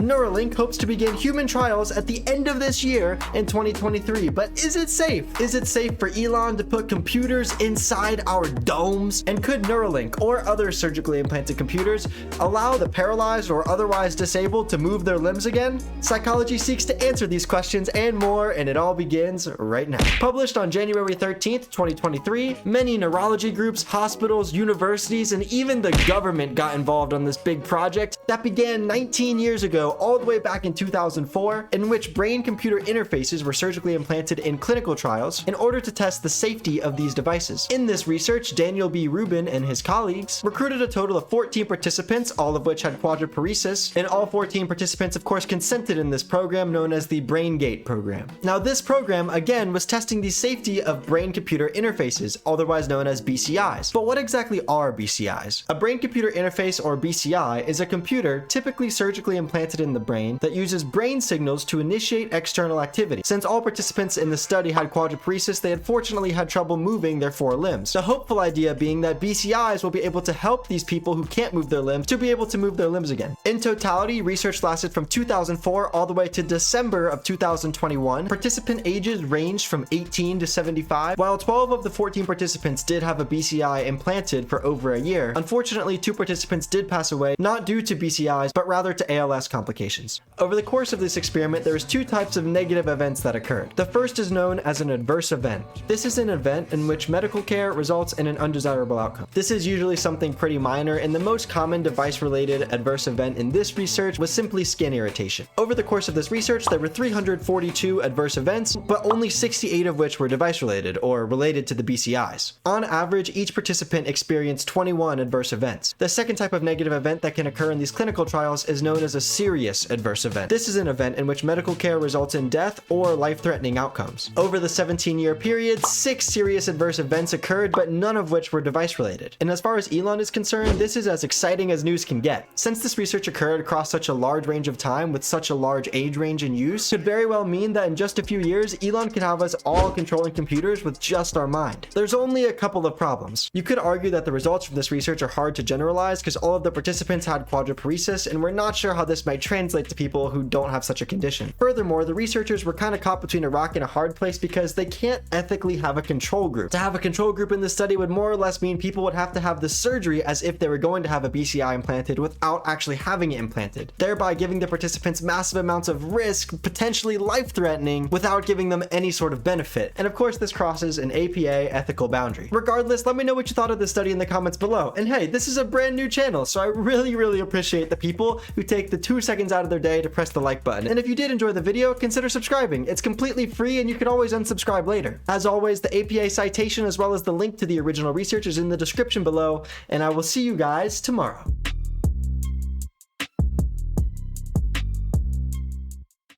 NeuraLink hopes to begin human trials at the end of this year in 2023. But is it safe? Is it safe for Elon to put computers inside our domes? And could NeuraLink or other surgically implanted computers allow the paralyzed or otherwise disabled to move their limbs again? Psychology seeks to answer these questions and more, and it all begins right now. Published on January 13th, 2023, many neurology groups, hospitals, universities, and even the government got involved on this big project that began 19 years ago, all the way back in 2004, in which brain-computer interfaces were surgically implanted in clinical trials in order to test the safety of these devices. In this research, Daniel B. Rubin and his colleagues recruited a total of 14 participants, all of which had quadriparesis, and all 14 participants, of course, consented in this program known as the BrainGate program. Now, this program, again, was testing the safety of brain-computer interfaces, otherwise known as BCIs. But what exactly are BCIs? A brain-computer interface, or BCI, is a computer typically surgically implanted in the brain that uses brain signals to initiate external activity. Since all participants in the study had quadriparesis, they unfortunately had trouble moving their four limbs. The hopeful idea being that BCIs will be able to help these people who can't move their limbs to be able to move their limbs again. In totality, research lasted from 2004 all the way to December of 2021. Participant ages ranged from 18 to 75, while 12 of the 14 participants did have a BCI implanted for over a year. Unfortunately, 2 participants did pass away, not due to BCIs, but rather to ALS complications. Over the course of this experiment, there was 2 types of negative events that occurred. The first is known as an adverse event. This is an event in which medical care results in an undesirable outcome. This is usually something pretty minor, and the most common device-related adverse event in this research was simply skin irritation. Over the course of this research, there were 342 adverse events, but only 68 of which were device-related, or related to the BCIs. On average, each participant experienced 21 adverse events. The second type of negative event that can occur in these clinical trials is known as a serious adverse event. This is an event in which medical care results in death or life-threatening outcomes. Over the 17-year period, 6 serious adverse events occurred, but none of which were device-related. And as far as Elon is concerned, this is as exciting as news can get. Since this research occurred across such a large range of time with such a large age range in use, could very well mean that in just a few years, Elon could have us all controlling computers with just our mind. There's only a couple of problems. You could argue that the results from this research are hard to generalize because all of the participants had quadriparesis, and we're not sure how this might translate to people who don't have such a condition. Furthermore, the researchers were kind of caught between a rock and a hard place because they can't ethically have a control group. To have a control group in this study would more or less mean people would have to have the surgery as if they were going to have a BCI implanted without actually having it implanted, thereby giving the participants massive amounts of risk, potentially life-threatening, without giving them any sort of benefit. And of course, this crosses an APA ethical boundary. Regardless, let me know what you thought of this study in the comments below. And hey, this is a brand new channel, so I really appreciate the people who take the 2 seconds out of their day to press the like button. And if you did enjoy the video, consider subscribing. It's completely free and you can always unsubscribe later. As always, the APA citation as well as the link to the original research is in the description below, and I will see you guys tomorrow.